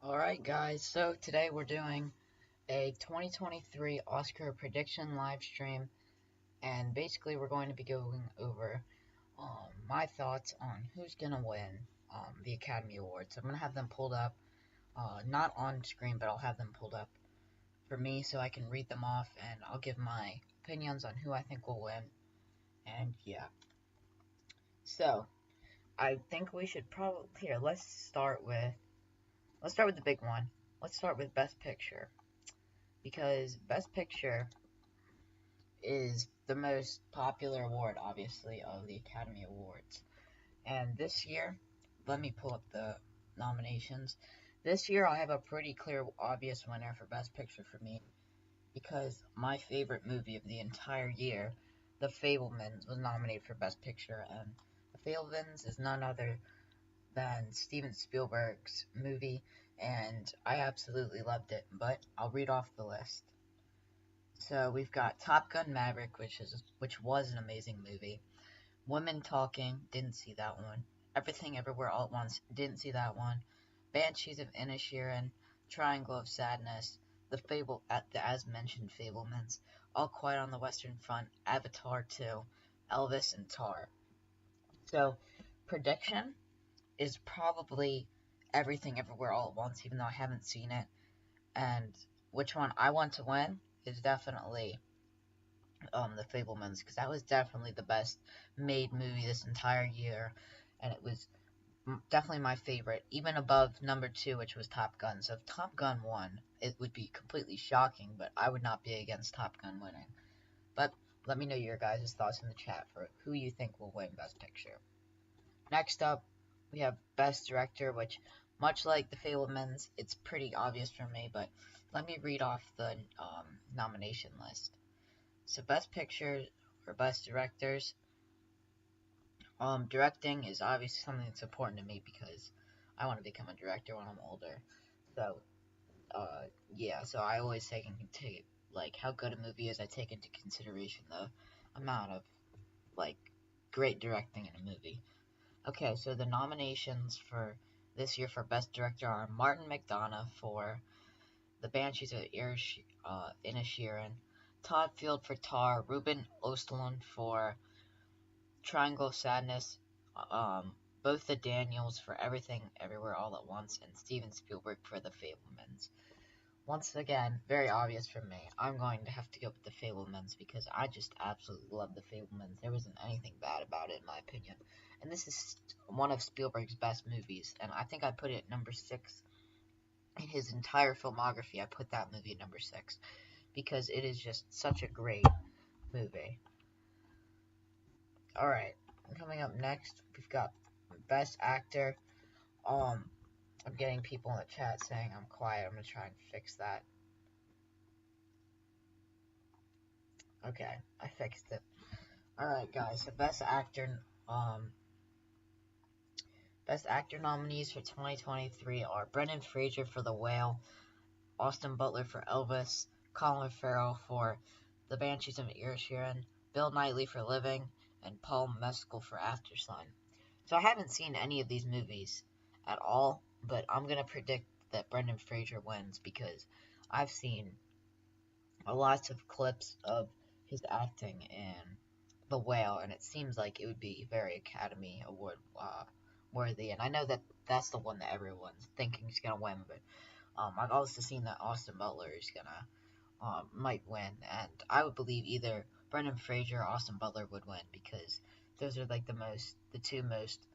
Alright guys, so today we're doing a 2023 Oscar prediction live stream, and basically we're going to be going over my thoughts on who's going to win the Academy Awards. I'm going to have them pulled up, not on screen, but I'll have them pulled up for me so I can read them off, and I'll give my opinions on who I think will win, and yeah. So, I think we should probably, here, let's start with the big one. Let's start with Best Picture, because Best Picture is the most popular award, obviously, of the Academy Awards. And this year, let me pull up the nominations. This year, I have a pretty clear, obvious winner for Best Picture for me, because my favorite movie of the entire year, The Fabelmans, was nominated for Best Picture, and The Fabelmans is none other than Steven Spielberg's movie, and I absolutely loved it, but I'll read off the list. So we've got Top Gun Maverick, which was an amazing movie. Women Talking, didn't see that one. Everything Everywhere All at Once, didn't see that one. Banshees of Inisherin, Triangle of Sadness, the as mentioned Fablemans, All Quiet on the Western Front, Avatar 2, Elvis, and Tar. So prediction is probably Everything Everywhere All at Once, even though I haven't seen it. And which one I want to win is definitely The Fablemans, because that was definitely the best made movie this entire year, and it was definitely my favorite, even above number 2, which was Top Gun. So if Top Gun won, it would be completely shocking, but I would not be against Top Gun winning. But let me know your guys' thoughts in the chat for who you think will win Best Picture. Next up, we have Best Director, which, much like The Fablemans, it's pretty obvious for me, but let me read off the nomination list. So Best Picture or Best Directors, directing is obviously something that's important to me because I want to become a director when I'm older. So, yeah, so I always take like, how good a movie is, I take into consideration the amount of, like, great directing in a movie. Okay, so the nominations for this year for Best Director are Martin McDonagh for The Banshees of Inisherin, Todd Field for Tar, Ruben Östlund for Triangle of Sadness, both the Daniels for Everything Everywhere All at Once, and Steven Spielberg for The Fablemans. Once again, very obvious for me. I'm going to have to go with The Fablemans because I just absolutely love The Fablemans. There wasn't anything bad about it, in my opinion. And this is one of Spielberg's best movies, and I think I put it at number 6 in his entire filmography. I put that movie at number 6 because it is just such a great movie. Alright, coming up next, we've got Best Actor. I'm getting people in the chat saying I'm quiet. I'm going to try and fix that. Okay, I fixed it. Alright, guys, so Best Actor nominees for 2023 are Brendan Fraser for The Whale, Austin Butler for Elvis, Colin Farrell for The Banshees of Inisherin, Bill Nighy for Living, and Paul Mescal for Aftersun. So I haven't seen any of these movies at all, but I'm going to predict that Brendan Fraser wins because I've seen lots of clips of his acting in The Whale, and it seems like it would be very Academy Award worthy. And I know that that's the one that everyone's thinking is going to win, but I've also seen that Austin Butler is going to might win, and I would believe either Brendan Fraser or Austin Butler would win because those are like the two most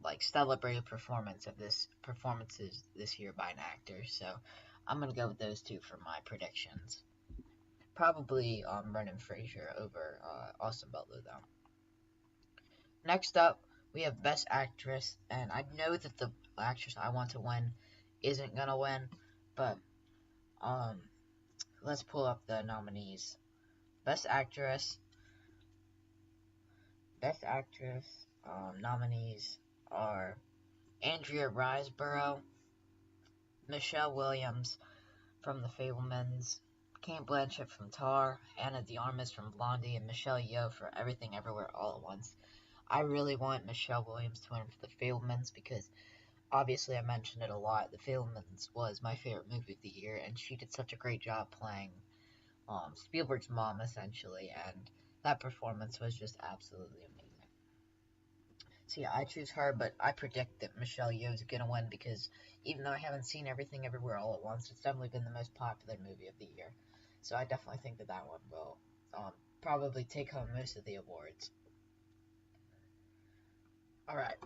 like celebrated performances this year by an actor. So I'm gonna go with those two for my predictions. Probably Brendan Fraser over Austin Butler though. Next up, we have Best Actress, and I know that the actress I want to win isn't gonna win, but let's pull up the nominees. Best Actress nominees are Andrea Riseborough, Michelle Williams from The Fablemans, Cate Blanchett from Tar, Ana de Armas from Blondie, and Michelle Yeoh for Everything Everywhere All at Once. I really want Michelle Williams to win for The Fablemans because obviously I mentioned it a lot. The Fabelmans was my favorite movie of the year, and she did such a great job playing Spielberg's mom, essentially, and that performance was just absolutely amazing. So yeah, I choose her, but I predict that Michelle Yeoh is gonna win because even though I haven't seen Everything Everywhere All at Once, it's definitely been the most popular movie of the year. So I definitely think that that one will probably take home most of the awards. All right.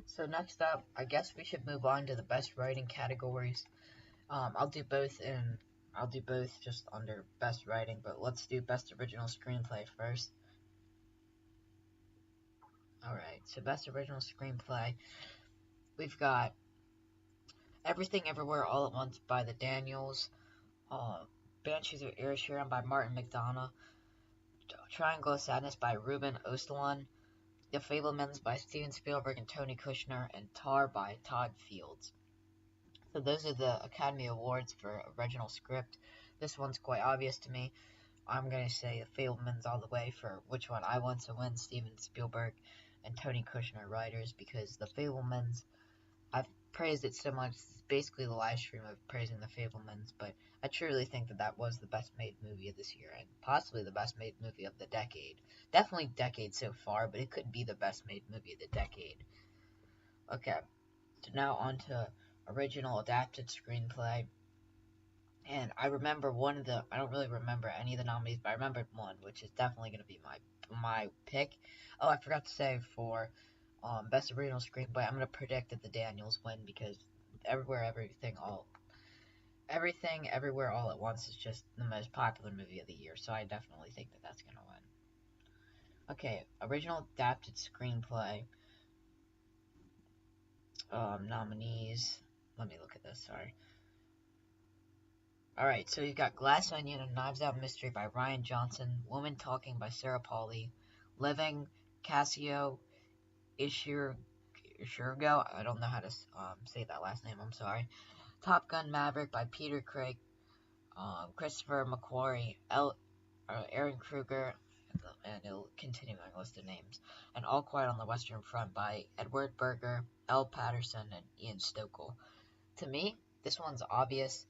So next up, I guess we should move on to the best writing categories. I'll do both in. I'll do both just under best writing, but let's do best original screenplay first. All right. So best original screenplay, we've got Everything Everywhere All at Once by the Daniels, uh, Banshees of Inisherin by Martin McDonagh, Triangle of Sadness by Ruben Östlund, The Fabelmans by Steven Spielberg and Tony Kushner, and Tar by Todd Fields. So those are the Academy Awards for original script. This one's quite obvious to me. I'm going to say The Fabelmans all the way for which one I want to win, Steven Spielberg and Tony Kushner writers, because The Fabelmans, I've praised it so much. It's basically the live stream of praising The Fabelmans, but I truly think that that was the best made movie of this year, and possibly the best made movie of the decade. Definitely decade so far, but it could be the best made movie of the decade. Okay, so now on to original adapted screenplay. And I remember one of the, I don't really remember any of the nominees, but I remembered one, which is definitely going to be my pick. Oh, I forgot to say for best original screenplay, I'm going to predict that the Daniels win because everything, everywhere, all at once is just the most popular movie of the year. So I definitely think that that's going to win. Okay, original adapted screenplay nominees. Let me look at this. Sorry. Alright, so you've got Glass Onion and Knives Out Mystery by Rian Johnson, Woman Talking by Sarah Polley, Living, Casio Ishirgo, I don't know how to say that last name, I'm sorry, Top Gun Maverick by Peter Craig, Christopher McQuarrie, Aaron Kruger, and it'll continue my list of names, and All Quiet on the Western Front by Edward Berger, Elle Patterson, and Ian Stokell. To me, this one's obvious.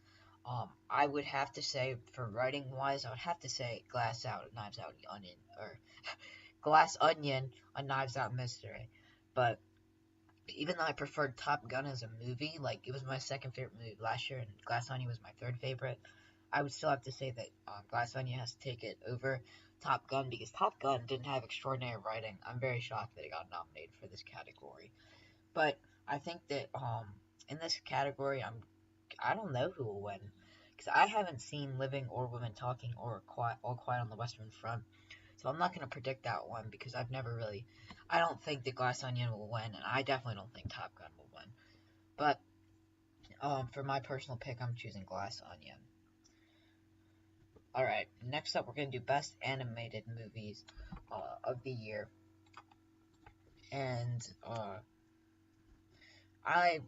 I would have to say, for writing wise, I would have to say Glass Out, Knives Out, Onion, or Glass Onion, a Knives Out Mystery. But even though I preferred Top Gun as a movie, like it was my second favorite movie last year, and Glass Onion was my third favorite, I would still have to say that Glass Onion has to take it over Top Gun because Top Gun didn't have extraordinary writing. I'm very shocked that it got nominated for this category. But I think that in this category, I don't know who will win because I haven't seen Living or Women Talking or All Quiet on the Western Front, so I'm not going to predict that one because I've never really. I don't think that Glass Onion will win, and I definitely don't think Top Gun will win. But for my personal pick, I'm choosing Glass Onion. All right, next up, we're going to do Best Animated Movies of the year, and I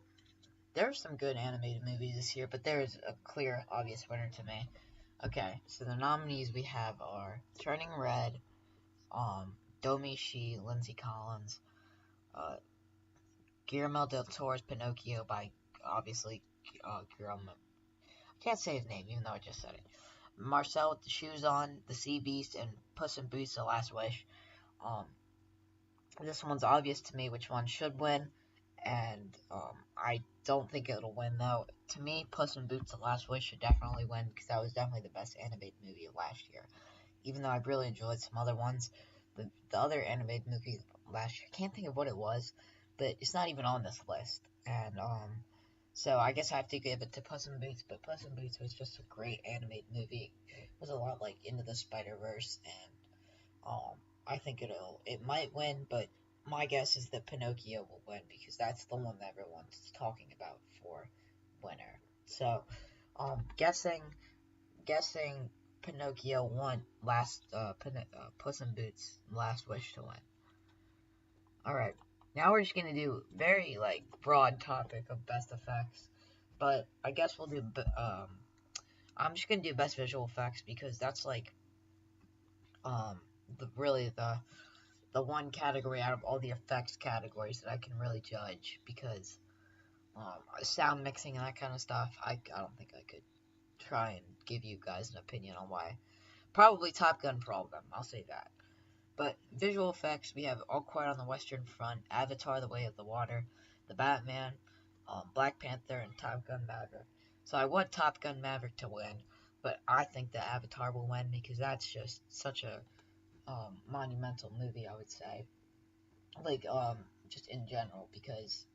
there are some good animated movies this year, but there's a clear, obvious winner to me. Okay, so the nominees we have are Turning Red, Domi Shi, Lindsay Collins, uh, Guillermo del Toro's Pinocchio by, obviously, Guillermo. I can't say his name, even though I just said it. Marcel with the Shoes On, The Sea Beast, and Puss in Boots: The Last Wish. Um, this one's obvious to me which one should win, and I don't think it'll win though. To me, Puss in Boots: The Last Wish should definitely win because that was definitely the best animated movie of last year. Even though I really enjoyed some other ones, the other animated movie last year, I can't think of what it was, but it's not even on this list. And so I guess I have to give it to Puss in Boots. But Puss in Boots was just a great animated movie. It was a lot like Into the Spider-Verse, and I think it might win, but my guess is that Pinocchio will win because that's the one that everyone's talking about for winner. So, guessing Pinocchio won Puss in Boots Last Wish to win. All right, now we're just gonna do very like broad topic of best effects, but I guess we'll do I'm just gonna do best visual effects because that's like the one category out of all the effects categories that I can really judge because sound mixing and that kind of stuff. I don't think I could try and give you guys an opinion on why. Probably Top Gun for all of them, I'll say that. But visual effects, we have All Quiet on the Western Front, Avatar: The Way of the Water, The Batman, Black Panther, and Top Gun Maverick. So I want Top Gun Maverick to win, but I think that Avatar will win because that's just such a monumental movie, I would say. Like, just in general, because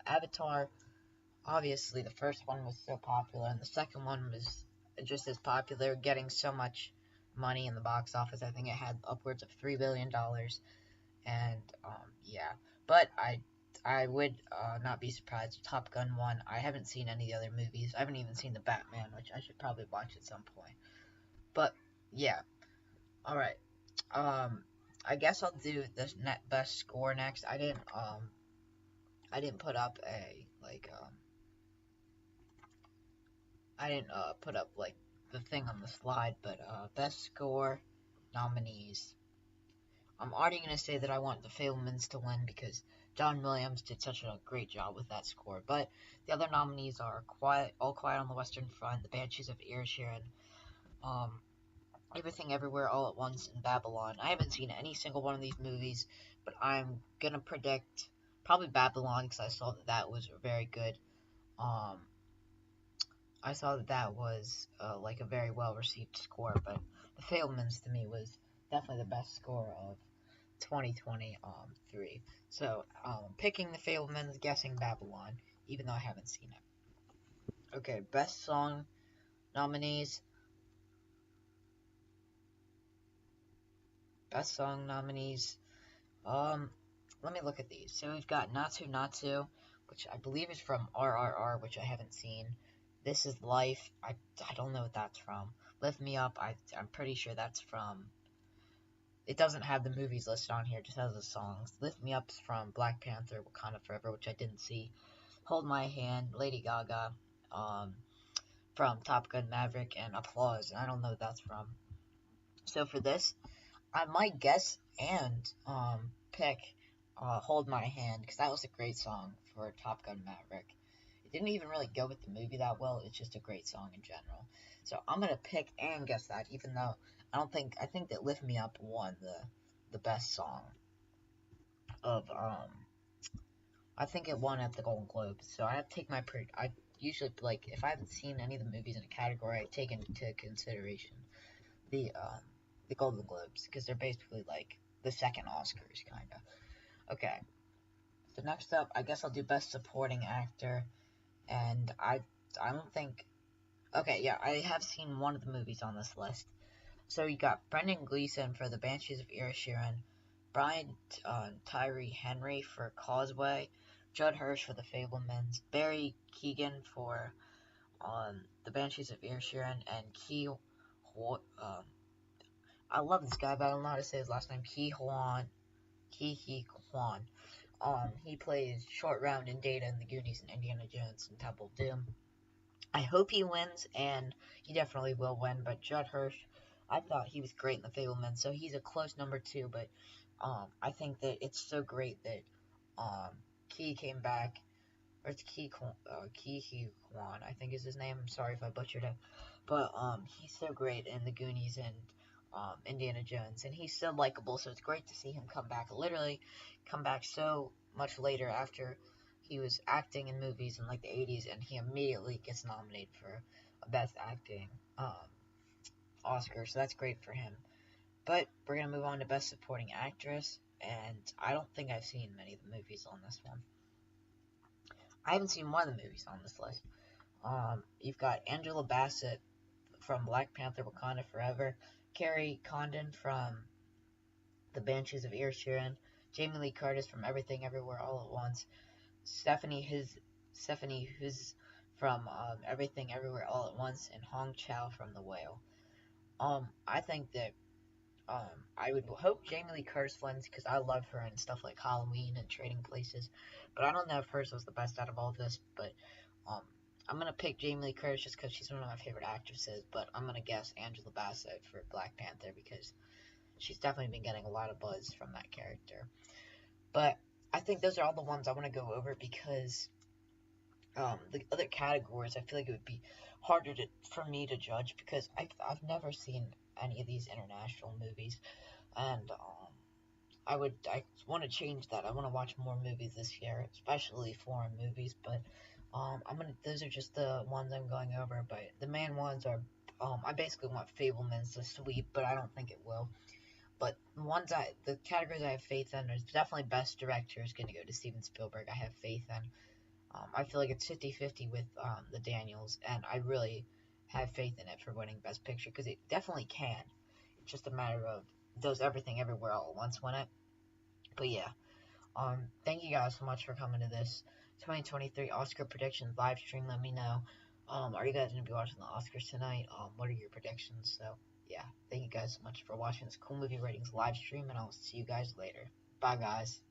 Avatar, obviously, the first one was so popular, and the second one was just as popular, getting so much money in the box office. I think it had upwards of $3 billion, and yeah. But I would not be surprised if Top Gun won. I haven't seen any of the other movies. I haven't even seen the Batman, which I should probably watch at some point. But yeah, all right. I guess I'll do this net best score next. I didn't put up a I didn't put up like the thing on the slide, but best score nominees. I'm already gonna say that I want the Fabelmans to win because John Williams did such a great job with that score. But the other nominees are All Quiet on the Western Front, The Banshees of Inisherin, um, Everything Everywhere All at Once, and Babylon. I haven't seen any single one of these movies, but I'm gonna predict probably Babylon because I saw that that was very good. Um, I saw that that was like a very well received score, but The Fabelmans to me was definitely the best score of 2023. So picking The Fabelmans, guessing Babylon, even though I haven't seen it. Okay, best song nominees. Best song nominees. Um, Let me look at these. So we've got Natsu Natsu, which I believe is from RRR, which I haven't seen. This is Life. I don't know what that's from. Lift Me Up. I'm pretty sure that's from. It doesn't have the movies listed on here. It just has the songs. Lift Me Up's from Black Panther, Wakanda Forever, which I didn't see. Hold My Hand, Lady Gaga, um, from Top Gun Maverick, and Applause. I don't know what that's from. So for this, I might guess and pick Hold My Hand, because that was a great song for Top Gun Maverick. It didn't even really go with the movie that well, it's just a great song in general. So I'm going to pick and guess that, even though I think that Lift Me Up won the best song of, I think it won at the Golden Globes. So I have to take I usually, like, if I haven't seen any of the movies in a category, I take into consideration the Golden Globes, because they're basically like the second Oscars, kind of. Okay. So next up, I guess I'll do Best Supporting Actor, and I don't think. Okay, yeah, I have seen one of the movies on this list. So you got Brendan Gleeson for The Banshees of Inisherin, Brian Tyree Henry for Causeway, Judd Hirsch for The Fabelmans, Barry Keoghan for The Banshees of Inisherin, and I love this guy, but I don't know how to say his last name. Ki Hee Kwan. He plays Short Round and Data in The Goonies and Indiana Jones and Temple of Doom. I hope he wins, and he definitely will win, but Judd Hirsch, I thought he was great in The Fabelmans, so he's a close number 2, but I think that it's so great that Key came back, or it's Ki Hee Kwan, I think is his name. I'm sorry if I butchered it, but he's so great in The Goonies and Indiana Jones, and he's so likable, so it's great to see him come back. Literally, come back so much later after he was acting in movies in like the 80s, and he immediately gets nominated for a Best Acting Oscar, so that's great for him. But we're gonna move on to Best Supporting Actress, and I don't think I've seen many of the movies on this one. I haven't seen one of the movies on this list. You've got Angela Bassett from Black Panther: Wakanda Forever, Carrie Condon from The Banshees of Inisherin, Jamie Lee Curtis from Everything Everywhere All at Once, Stephanie Hughes from Everything Everywhere All at Once, and Hong Chow from The Whale. I think that I would hope Jamie Lee Curtis wins because I love her and stuff like Halloween and Trading Places, but I don't know if hers was the best out of all of this. But um, I'm gonna pick Jamie Lee Curtis just because she's one of my favorite actresses. But I'm gonna guess Angela Bassett for Black Panther because she's definitely been getting a lot of buzz from that character. But I think those are all the ones I want to go over because the other categories, I feel like it would be harder for me to judge because I've never seen any of these international movies, and I want to change that. I want to watch more movies this year, especially foreign movies. But those are just the ones I'm going over. But the main ones are I basically want Fablemans to sweep, but I don't think it will. But the categories I have faith in is definitely Best Director is going to go to Steven Spielberg. I have faith in. I feel like it's 50-50 with the Daniels, and I really have faith in it for winning Best Picture because it definitely can. It's just a matter of does everything everywhere all at once win it. But yeah, thank you guys so much for coming to this 2023 Oscar predictions live stream. Let me know. Are you guys gonna be watching the Oscars tonight? What are your predictions? So yeah, thank you guys so much for watching this cool movie ratings live stream, and I'll see you guys later. Bye, guys.